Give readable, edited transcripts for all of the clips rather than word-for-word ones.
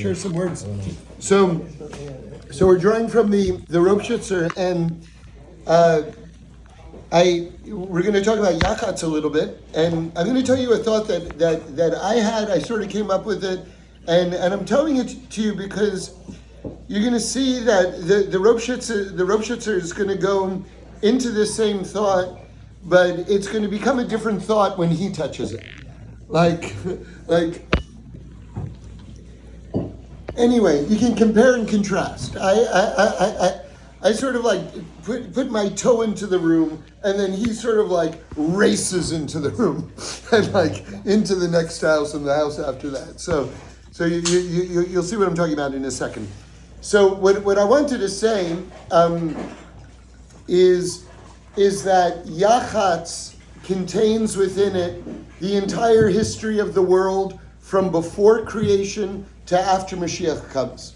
Share some words. So we're drawing from the ROPSHITZER, and we're going to talk about YACHATZ a little bit, and I'm going to tell you a thought that I had. I sort of came up with it, and I'm telling it to you because you're going to see that the ROPSHITZER is going to go into this same thought, but it's going to become a different thought when he touches it. Anyway, you can compare and contrast. I sort of like put my toe into the room, and then he sort of like races into the room and like into the next house and the house after that. So you'll see what I'm talking about in a second. So what I wanted to say is that YACHATZ contains within it the entire history of the world from before creation to after Mashiach comes.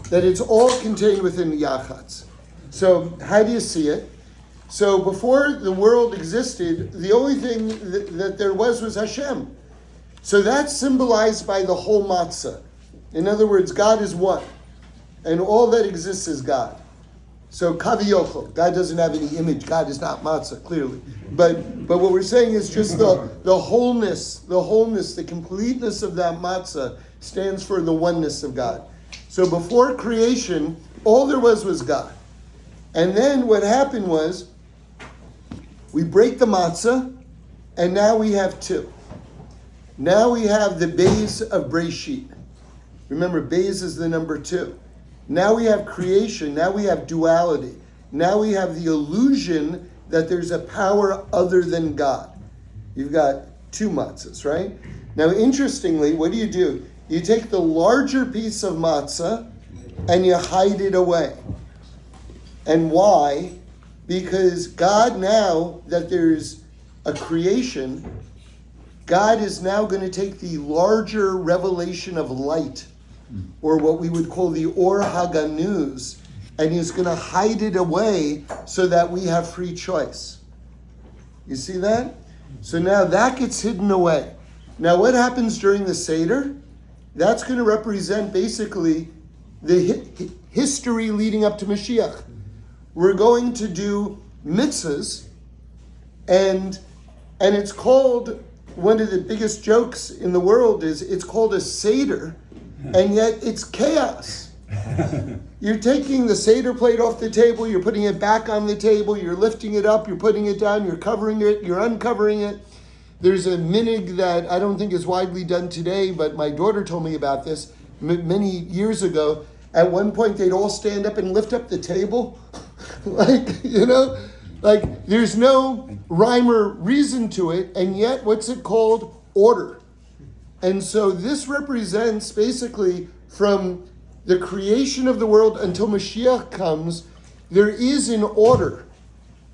That it's all contained within YACHATZ. So how do you see it? So before the world existed, the only thing that there was Hashem. So that's symbolized by the whole matzah. In other words, God is one. And all that exists is God. So kaviyochel, God doesn't have any image. God is not matzah, clearly. But what we're saying is just the wholeness, the completeness of that matzah stands for the oneness of God. So before creation, all there was God. And then what happened was, we break the matzah, and now we have two. Now we have the base of Breshit. Remember, base is the number 2. Now we have creation. Now we have duality. Now we have the illusion that there's a power other than God. You've got 2 matzahs, right? Now, interestingly, what do? You take the larger piece of matzah and you hide it away. And why? Because God, now that there's a creation, God is now going to take the larger revelation of light, or what we would call the Or HaGanuz, and he's going to hide it away so that we have free choice. You see that? So now that gets hidden away. Now what happens during the Seder? That's going to represent basically the history leading up to Mashiach. We're going to do mitzvahs, and it's called, one of the biggest jokes in the world is it's called a Seder, and yet it's chaos. You're taking the Seder plate off the table, you're putting it back on the table, you're lifting it up, you're putting it down, you're covering it, you're uncovering it. There's a minig that I don't think is widely done today, but my daughter told me about this many years ago. At one point, they'd all stand up and lift up the table. There's no rhyme or reason to it, and yet, what's it called? Order. And so this represents basically from the creation of the world until Mashiach comes, there is an order.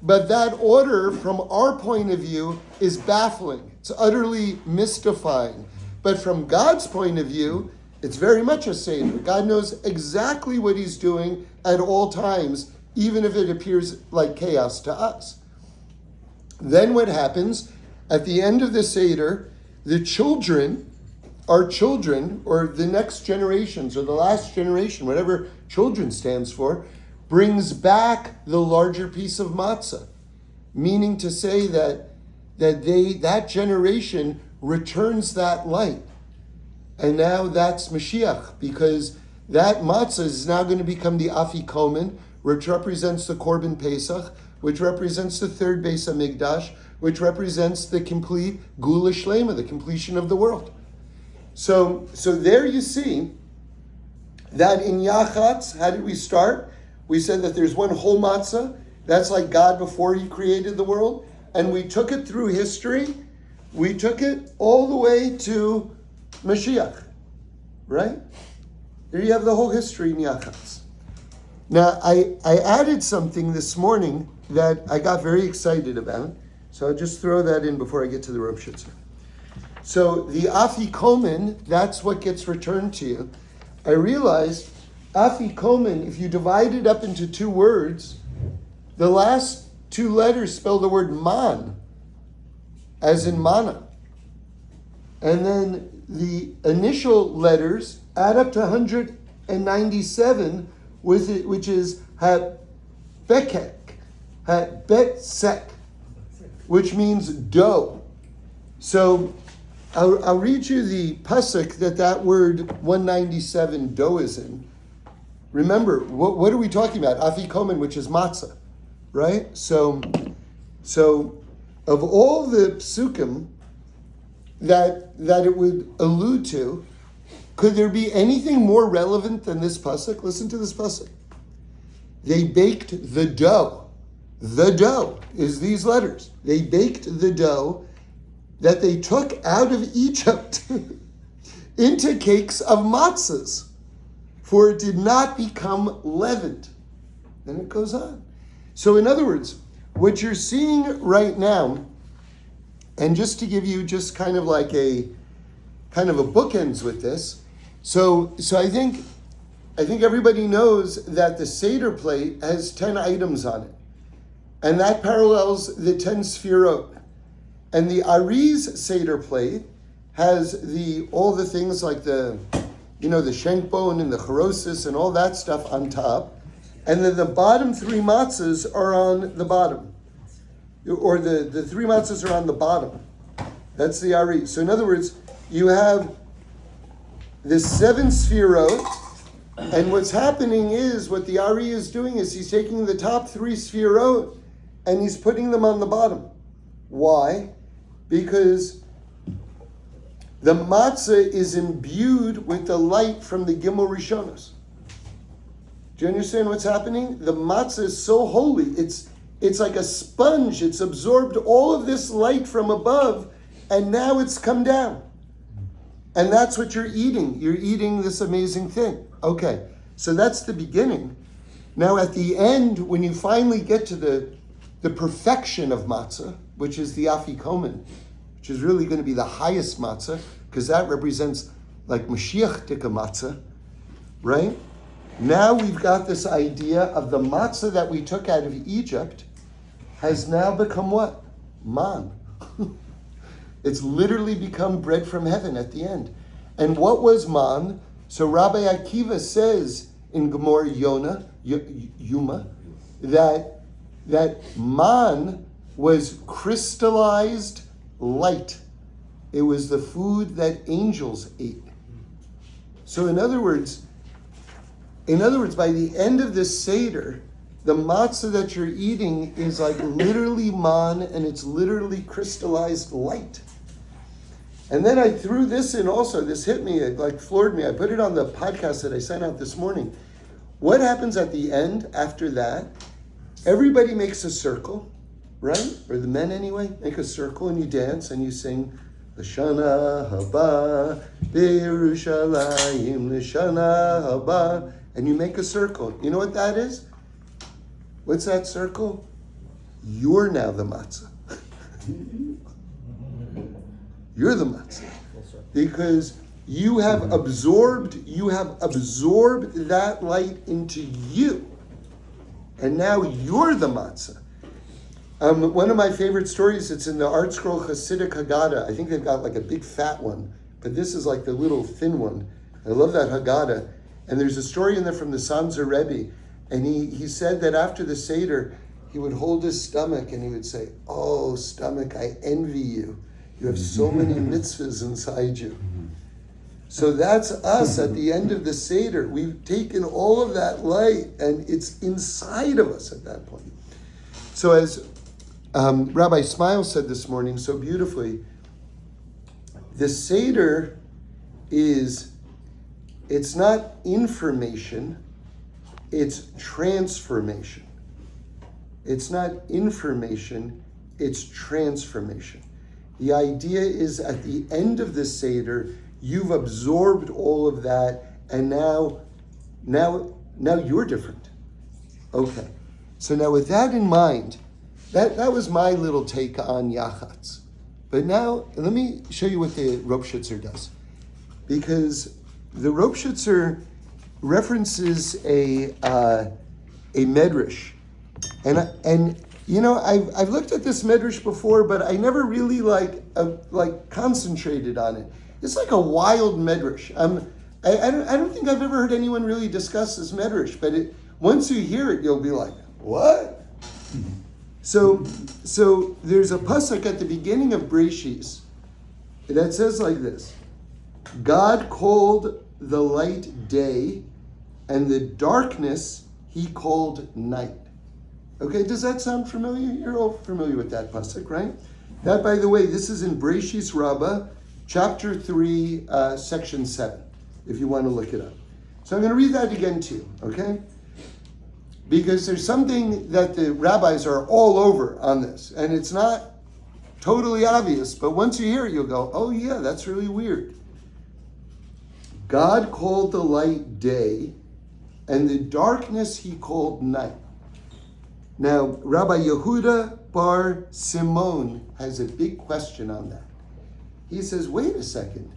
But that order, from our point of view, is baffling. It's utterly mystifying. But from God's point of view, it's very much a Seder. God knows exactly what he's doing at all times, even if it appears like chaos to us. Then what happens? At the end of the Seder, the children, our children, or the next generations, or the last generation, whatever children stands for, brings back the larger piece of matzah, meaning to say that generation returns that light. And now that's Mashiach, because that matzah is now going to become the Afikomen, which represents the Korban Pesach, which represents the third Beis HaMikdash, which represents the complete Gula Shlema, the completion of the world. So there you see that in YACHATZ, how did we start? We said that there's one whole matzah. That's like God before he created the world. And we took it through history. We took it all the way to Mashiach. Right? There you have the whole history in YACHATZ. Now, I added something this morning that I got very excited about. So I'll just throw that in before I get to the ROPSHITZER. So the Afikomen, that's what gets returned to you. I realized Afikomen, if you divide it up into 2 words, the last 2 letters spell the word man, as in manna. And then the initial letters add up to 197 with it, which is ha-bekek, ha-betsek, which means dough. So I'll read you the pasuk that word 197 dough is in. Remember, what are we talking about? Afikomen, which is matzah, right? So of all the psukim that it would allude to, could there be anything more relevant than this pasuk? Listen to this pasuk. They baked the dough. The dough is these letters. They baked the dough that they took out of Egypt into cakes of matzahs, for it did not become leavened. Then it goes on. So in other words, what you're seeing right now, and just to give you just kind of a bookends with this, so I think everybody knows that the Seder plate has 10 items on it, and that parallels the 10 sfirot. And the Ari's Seder plate has all the things like the shank bone and the charosis and all that stuff on top. And then the bottom 3 matzahs are on the bottom. Or the 3 matzahs are on the bottom. That's the Ari. So in other words, you have the 7 sfirot, and what's happening is, what the Ari is doing is he's taking the top 3 sfirot and he's putting them on the bottom. Why? Because the matzah is imbued with the light from the Gimel Rishonos. Do you understand what's happening? The matzah is so holy. It's like a sponge. It's absorbed all of this light from above, and now it's come down. And that's what you're eating. You're eating this amazing thing. Okay, so that's the beginning. Now at the end, when you finally get to the perfection of matzah, which is the afikomen, which is really going to be the highest matzah, because that represents like Mashiach Tika matzah, right? Now we've got this idea of the matzah that we took out of Egypt has now become what? Man. It's literally become bread from heaven at the end. And what was man? So Rabbi Akiva says in Gemara Yuma, that man was crystallized light. It was the food that angels ate. So in other words, by the end of this Seder, the matzah that you're eating is like literally man, and it's literally crystallized light. And then I threw this in also. This hit me, it like floored me. I put it on the podcast that I sent out this morning. What happens at the end after that? Everybody makes a circle, right? Or the men anyway, make a circle and you dance and you sing L'shana haba b'Yerushalayim L'shana haba, and you make a circle. You know what that is? What's that circle? You're now the matzah. You're the matzah. Because you have absorbed that light into you. And now you're the matzah. One of my favorite stories, it's in the Art Scroll Hasidic Haggadah. I think they've got like a big fat one, but this is like the little thin one. I love that Haggadah. And there's a story in there from the Sanzer Rebbe, and he said that after the Seder, he would hold his stomach and he would say, "Oh, stomach, I envy you. You have so many mitzvahs inside you." So that's us at the end of the Seder. We've taken all of that light and it's inside of us at that point. So as Rabbi Smile said this morning so beautifully, the Seder it's not information, it's transformation. It's not information, it's transformation. The idea is at the end of the Seder, you've absorbed all of that, and now you're different. Okay. So now with that in mind, that was my little take on YACHATZ. But now let me show you what the ROPSHITZER does. Because the ROPSHITZER references a medrash. And you know, I've looked at this medrash before, but I never really like concentrated on it. It's like a wild medrash. I don't think I've ever heard anyone really discuss this medrash, but once you hear it, you'll be like, what? So there's a pasuk at the beginning of Breshis that says like this: God called the light day, and the darkness he called night. Okay, does that sound familiar? You're all familiar with that pasuk, right? That, by the way, this is in Breshis Rabbah, chapter 3, section 7, if you want to look it up. So I'm going to read that again to you, okay? Because there's something that the rabbis are all over on this, and it's not totally obvious, but once you hear it, you'll go, oh yeah, that's really weird. God called the light day, and the darkness he called night. Now, Rabbi Yehuda Bar Simon has a big question on that. He says, wait a second,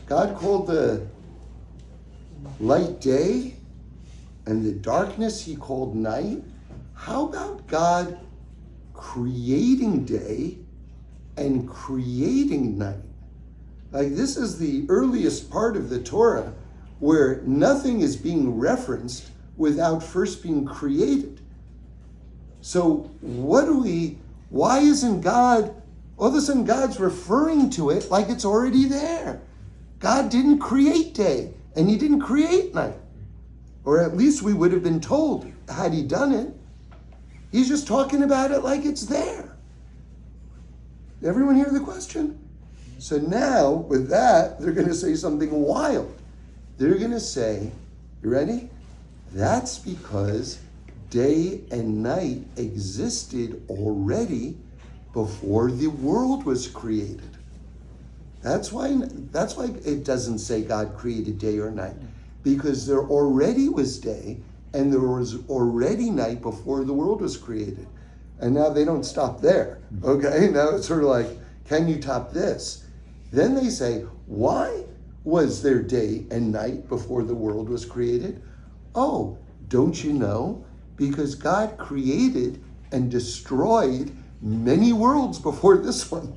God called the light day, and the darkness he called night? How about God creating day and creating night? Like, this is the earliest part of the Torah where nothing is being referenced without first being created. So why isn't God, all of a sudden God's referring to it like it's already there? God didn't create day and he didn't create night. Or at least we would have been told had he done it. He's just talking about it like it's there. Everyone hear the question? So now, with that, they're going to say something wild. They're going to say, you ready? That's because day and night existed already before the world was created. That's why it doesn't say God created day or night, because there already was day and there was already night before the world was created. And now they don't stop there, okay? Now it's sort of like, can you top this? Then they say, why was there day and night before the world was created? Oh, don't you know? Because God created and destroyed many worlds before this one.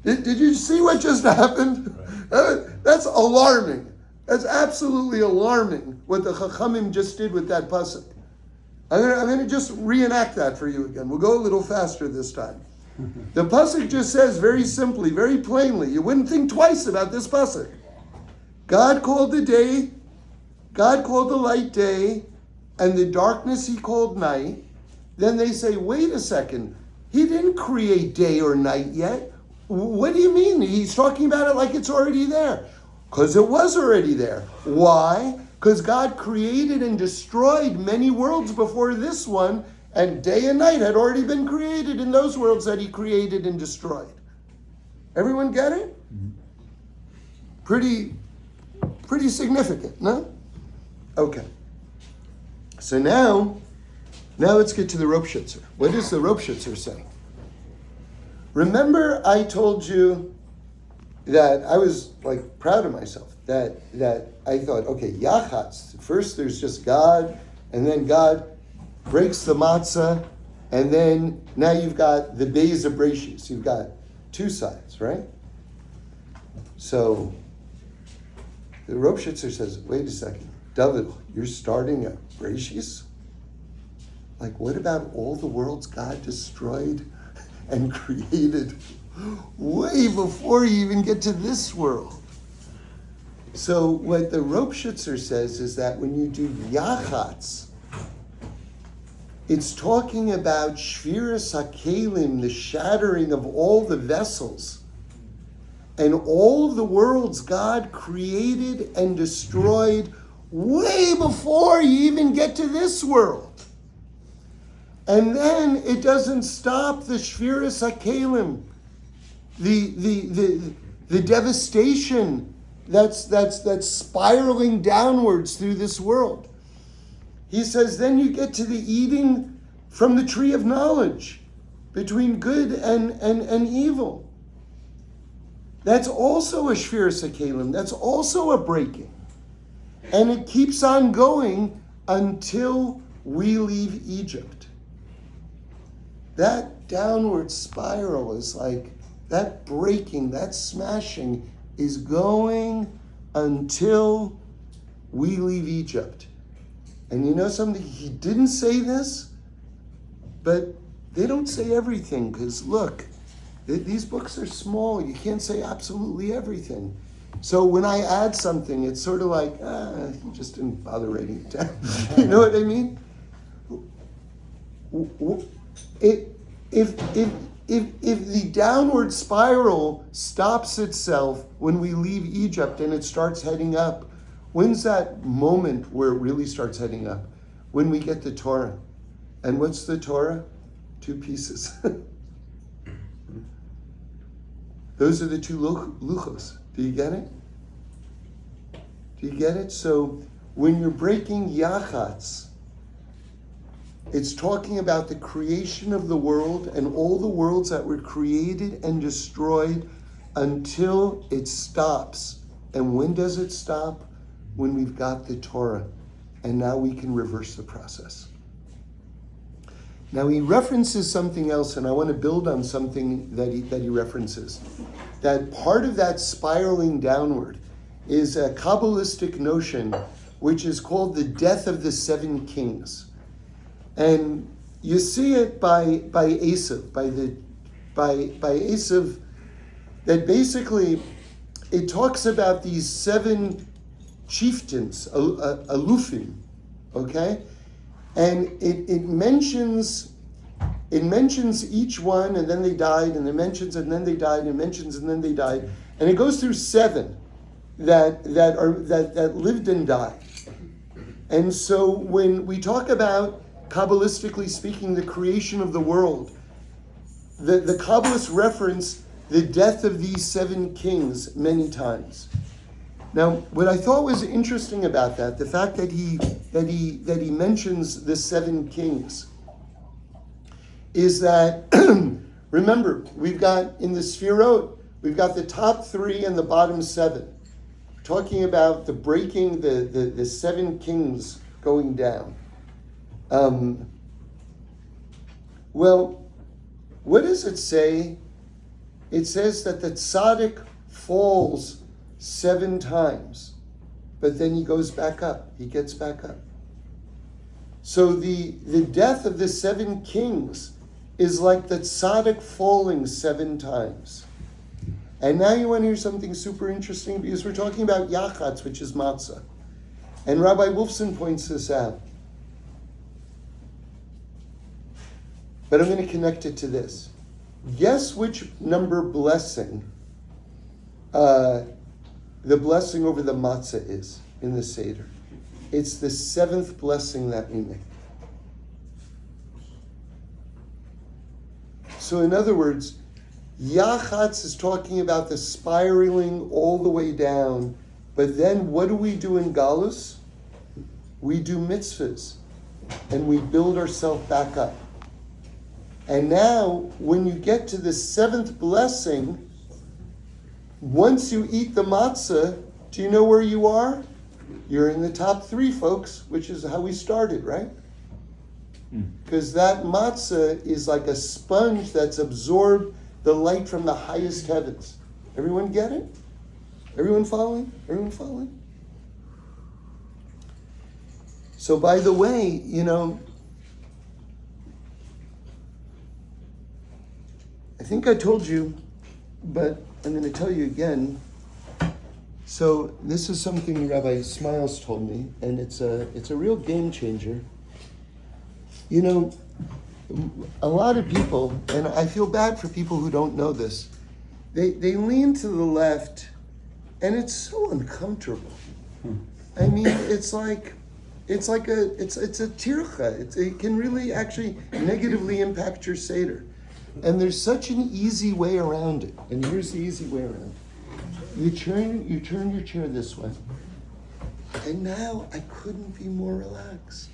Did you see what just happened? Right. That's alarming. That's absolutely alarming what the Chachamim just did with that pasuk. I'm going to just reenact that for you again. We'll go a little faster this time. The pasuk just says very simply, very plainly, you wouldn't think twice about this pasuk. God called the light day, and the darkness he called night. Then they say, wait a second, he didn't create day or night yet. What do you mean? He's talking about it like it's already there. Because it was already there. Why? Because God created and destroyed many worlds before this one, and day and night had already been created in those worlds that he created and destroyed. Everyone get it? Pretty significant, no? Okay. So now let's get to the ROPSHITZER. What does the ROPSHITZER say? Remember I told you that I was like proud of myself, that I thought, okay, YACHATZ, first there's just God, and then God breaks the matzah, and then now you've got the Beis of Breshis. You've got two sides, right? So the ROPSHITZER says, wait a second, David, you're starting at Breshis? Like, what about all the worlds God destroyed and created way before you even get to this world? So what the ROPSHITZER says is that when you do YACHATZ, it's talking about Shviras HaKelim, the shattering of all the vessels, and all the worlds God created and destroyed way before you even get to this world. And then it doesn't stop the Shviras HaKelim, the devastation that's spiraling downwards through this world. He says, then you get to the eating from the tree of knowledge between good and evil. That's also a Shviras HaKelim. That's also a breaking. And it keeps on going until we leave Egypt. That downward spiral is like that breaking, that smashing is going until we leave Egypt. And you know something? He didn't say this, but they don't say everything, because look, these books are small. You can't say absolutely everything. So when I add something, it's sort of like, you just didn't bother writing it down. You know what I mean? If the downward spiral stops itself when we leave Egypt and it starts heading up, when's that moment where it really starts heading up? When we get the Torah. And what's the Torah? 2 pieces. Those are the 2 luchos. Do you get it? Do you get it? So when you're breaking YACHATZ, it's talking about the creation of the world and all the worlds that were created and destroyed until it stops. And when does it stop? When we've got the Torah. And now we can reverse the process. Now he references something else, and I want to build on something that he references. That part of that spiraling downward is a Kabbalistic notion, which is called the death of the 7 kings. And you see it by Esav, by Esav, that basically it talks about these 7 chieftains, alufim, okay? And it mentions each one, and then they died, and it mentions, and then they died, and it mentions, and then they died, and it goes through 7 that lived and died. And so when we talk about, Kabbalistically speaking, the creation of the world, the Kabbalists reference the death of these 7 kings many times. Now, what I thought was interesting about that, the fact that he mentions the 7 kings, is that remember, we've got in the Sfirot, we've got the top 3 and the bottom 7, talking about the breaking the 7 kings going down. Well, what does it say? It says that the tzaddik falls 7 times, but then he goes back up. He gets back up. So the death of the 7 kings is like the tzaddik falling 7 times. And now you want to hear something super interesting, because we're talking about YACHATZ, which is matzah. And Rabbi Wolfson points this out. But I'm going to connect it to this. Guess which number blessing the blessing over the matzah is in the Seder. It's the 7th blessing that we make. So in other words, YACHATZ is talking about the spiraling all the way down, but then what do we do in Galus? We do mitzvahs, and we build ourselves back up. And now, when you get to the 7th blessing, once you eat the matzah, do you know where you are? You're in the top 3, folks, which is how we started, right? Because that matzah is like a sponge that's absorbed the light from the highest heavens. Everyone get it? Everyone following? Everyone following? So by the way, you know, I think I told you, but I'm going to tell you again. So this is something Rabbi Smiles told me, and it's a real game changer. You know, a lot of people, and I feel bad for people who don't know this, they lean to the left, and it's so uncomfortable. I mean, it's a tircha. It can really actually negatively impact your Seder. And there's such an easy way around it. And here's the easy way around it. You turn your chair this way. And now I couldn't be more relaxed.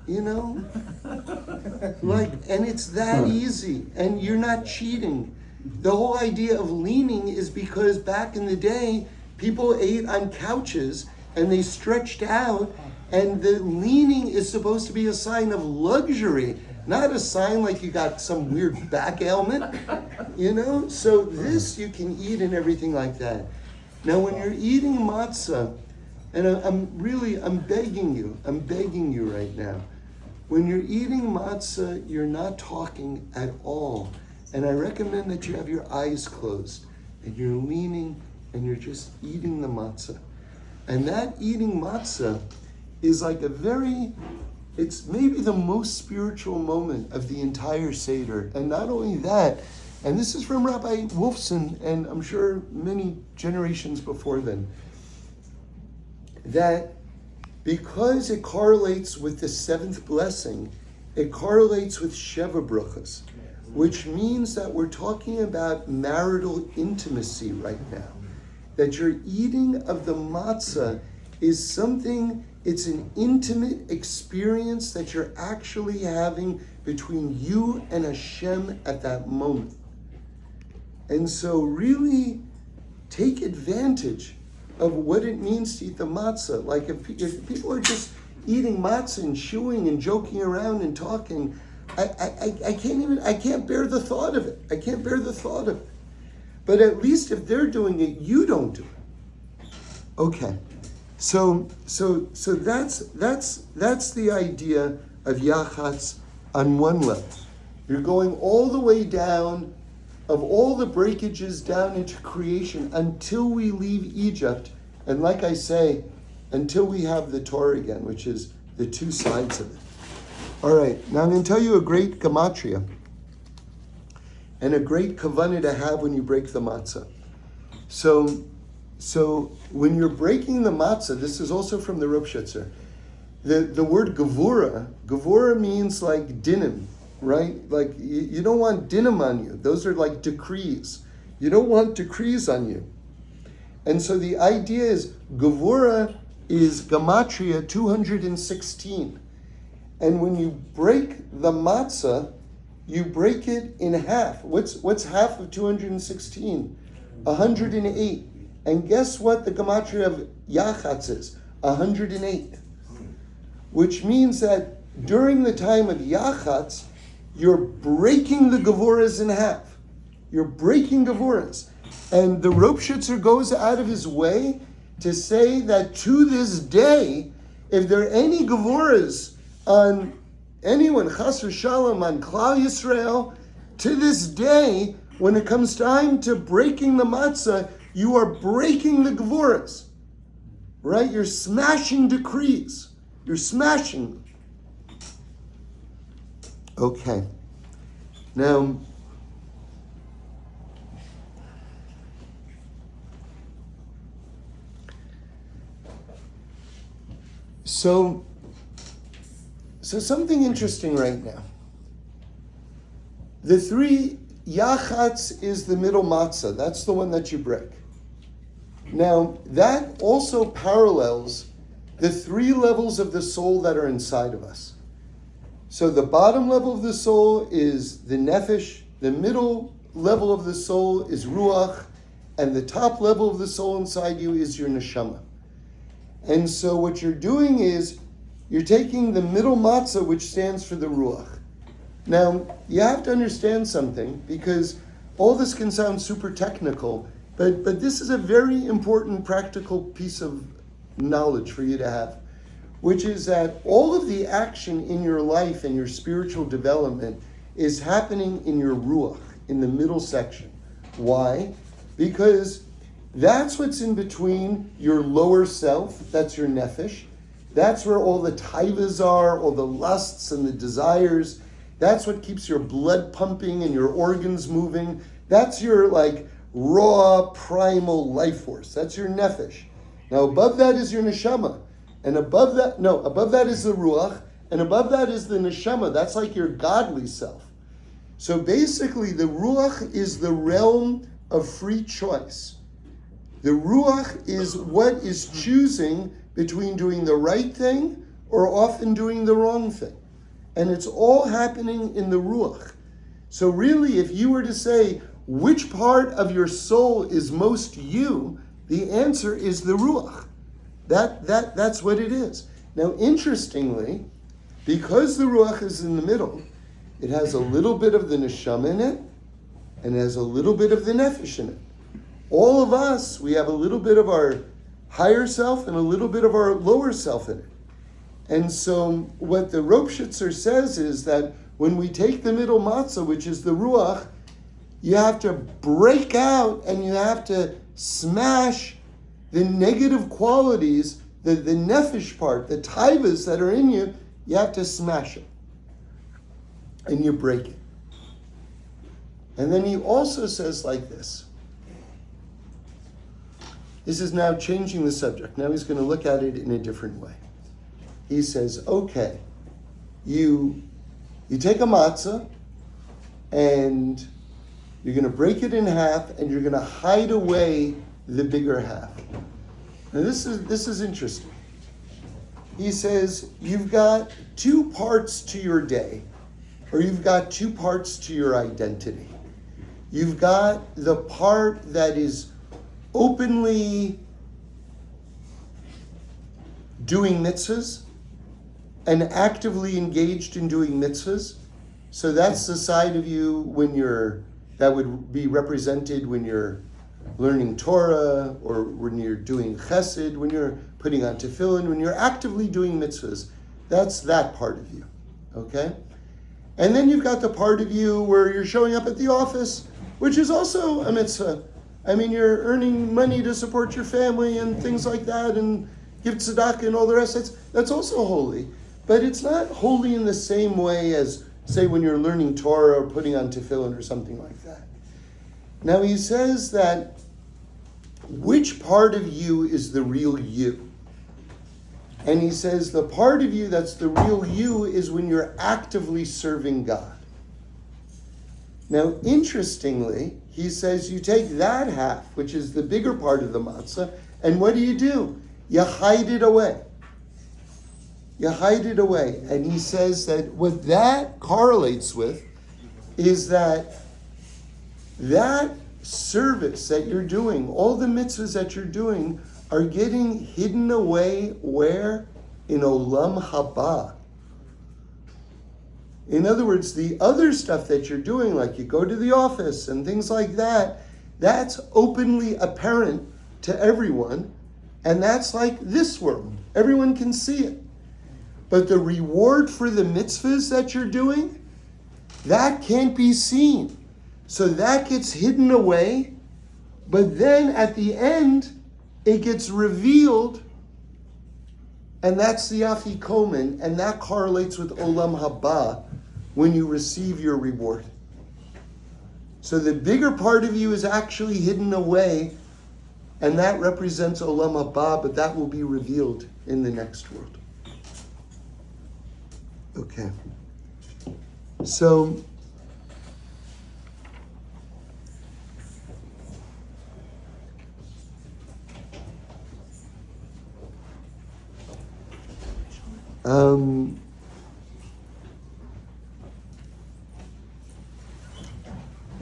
You know? And it's that easy. And you're not cheating. The whole idea of leaning is because back in the day, people ate on couches and they stretched out, and the leaning is supposed to be a sign of luxury. not a sign like you got some weird back ailment, So this you can eat and everything like that. Now when you're eating matzah, and I'm begging you right now, when you're eating matzah, you're not talking at all. And I recommend that you have your eyes closed and you're leaning and you're just eating the matzah. And that eating matzah is like it's maybe the most spiritual moment of the entire Seder. And not only that, and this is from Rabbi Wolfson, and I'm sure many generations before then, that because it correlates with the seventh blessing, it correlates with Sheva Brachos, which means that we're talking about marital intimacy right now. That your eating of the matzah is something, it's an intimate experience that you're actually having between you and Hashem at that moment. And so really take advantage of what it means to eat the matzah. Like if people are just eating matzah and chewing and joking around and talking, I can't bear the thought of it. I can't bear the thought of it. But at least if they're doing it, you don't do it. Okay. So that's the idea of YACHATZ on one level. You're going all the way down of all the breakages down into creation until we leave Egypt, and like I say, until we have the Torah again, which is the two sides of it. All right, now I'm going to tell you a great gematria and a great kavanah to have when you break the matzah. So when you're breaking the matzah, this is also from the ROPSHITZER. The word gevura means like dinim, right? Like you don't want dinim on you. Those are like decrees. You don't want decrees on you. And so the idea is gevura is gematria 216. And when you break the matzah, you break it in half. What's half of 216? 108. And guess what the gematria of YACHATZ is? 108. Which means that during the time of YACHATZ, you're breaking the gevuras in half. You're breaking gevuras. And the ROPSHITZER goes out of his way to say that to this day, if there are any gevuras on anyone, Chas v'Shalom, on Klal Yisrael, to this day, when it comes time to breaking the matzah, you are breaking the gevuras, right? You're smashing decrees. You're smashing them. Okay. Now, so something interesting right now. The three, YACHATZ is the middle matzah. That's the one that you break. Now, that also parallels the three levels of the soul that are inside of us. So the bottom level of the soul is the nefesh, the middle level of the soul is ruach, and the top level of the soul inside you is your neshama. And so what you're doing is you're taking the middle matzah, which stands for the ruach. Now, you have to understand something, because all this can sound super technical, but this is a very important practical piece of knowledge for you to have, which is that all of the action in your life and your spiritual development is happening in your ruach, in the middle section. Why? Because that's what's in between your lower self, that's your nefesh. That's where all the taivas are, all the lusts and the desires. That's what keeps your blood pumping and your organs moving. That's your raw, primal life force. That's your nefesh. Now above that is your neshama. And above that is the ruach. And above that is the neshama. That's like your godly self. So basically the ruach is the realm of free choice. The ruach is what is choosing between doing the right thing or often doing the wrong thing. And it's all happening in the ruach. So really, if you were to say, which part of your soul is most you, the answer is the ruach. That's what it is. Now, interestingly, because the ruach is in the middle, It has a little bit of the neshama in it, and it has a little bit of the nefesh in it. All of us, we have a little bit of our higher self and a little bit of our lower self in it. And so what the ROPSHITZER says is that when we take the middle matzah, which is the ruach, you have to break out and you have to smash the negative qualities, the nefesh part, the taivas that are in you, you have to smash it. And you break it. And then he also says like this. This is now changing the subject. Now he's going to look at it in a different way. He says, okay, you take a matzah and you're going to break it in half and you're going to hide away the bigger half. Now this is interesting. He says, you've got two parts to your day, or you've got two parts to your identity. You've got the part that is openly doing mitzvahs and actively engaged in doing mitzvahs. So that's the side of you that would be represented when you're learning Torah, or when you're doing chesed, when you're putting on tefillin, when you're actively doing mitzvahs. That's that part of you, okay? And then you've got the part of you where you're showing up at the office, which is also a mitzvah. I mean, you're earning money to support your family and things like that, and give tzedakah and all the rest. That's also holy. But it's not holy in the same way as, say, when you're learning Torah or putting on tefillin or something like that. Now he says that which part of you is the real you? And he says the part of you that's the real you is when you're actively serving God. Now, interestingly, he says you take that half, which is the bigger part of the matzah, and what do? You hide it away. You hide it away. And he says that what that correlates with is that service that you're doing, all the mitzvahs that you're doing, are getting hidden away where? In Olam Haba. In other words, the other stuff that you're doing, like you go to the office and things like that, that's openly apparent to everyone, and that's like this world. Everyone can see it. But the reward for the mitzvahs that you're doing, that can't be seen. So that gets hidden away, but then at the end, it gets revealed, and that's the afikomen, and that correlates with Olam Haba when you receive your reward. So the bigger part of you is actually hidden away, and that represents Olam Haba, but that will be revealed in the next world. Okay. So and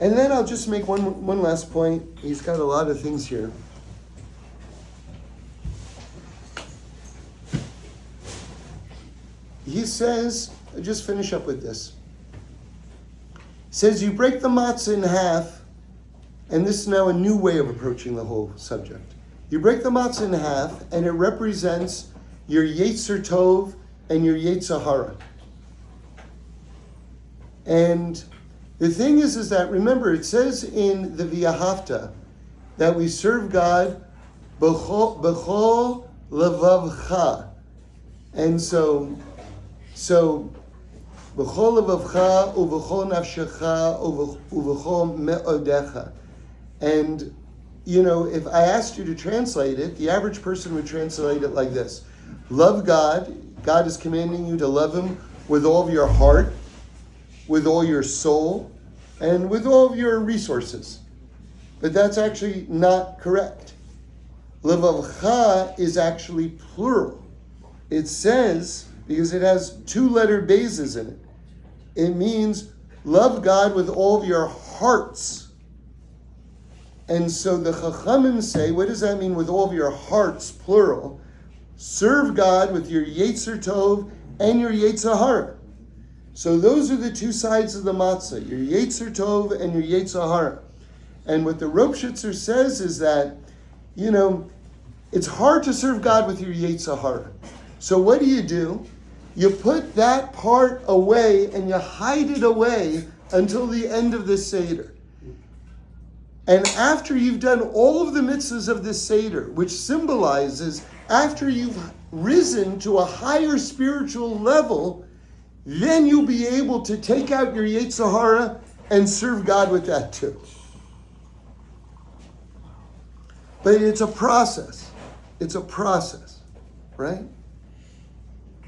then I'll just make one last point. He's got a lot of things here. He says, I'll just finish up with this. He says you break the matzah in half, and this is now a new way of approaching the whole subject. You break the matzah in half, and it represents your Yetzer Tov and your Yetzer Hara. And the thing is that, remember, it says in the V'ahavta that we serve God b'chol levavcha. And so b'chol levavcha u'b'chol nafshecha u'b'chol me'odecha. And, if I asked you to translate it, the average person would translate it like this. Love God. God is commanding you to love Him with all of your heart, with all your soul, and with all of your resources. But that's actually not correct. Levavcha is actually plural. It says, because it has 2-letter bases in it, it means love God with all of your hearts. And so the Chachamim say, what does that mean with all of your hearts, plural? Serve God with your Yetzer Tov and your Yetzer Hara. So those are the two sides of the matzah, your Yetzer Tov and your Yetzer Hara. And what the ROPSHITZER says is that, it's hard to serve God with your Yetzer Hara. So what do? You put that part away and you hide it away until the end of the Seder. And after you've done all of the mitzvahs of this Seder, which symbolizes after you've risen to a higher spiritual level, then you'll be able to take out your Yetzer Hara and serve God with that too. But it's a process. It's a process, right?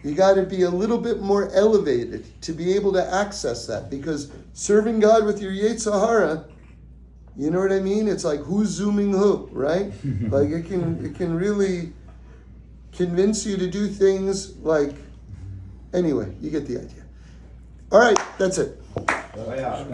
You got to be a little bit more elevated to be able to access that, because serving God with your Yetzer Hara, you know what I mean? It's like who's zooming who, right? Like it can really convince you to do things like, anyway, you get the idea. All right, that's it. Oh, yeah.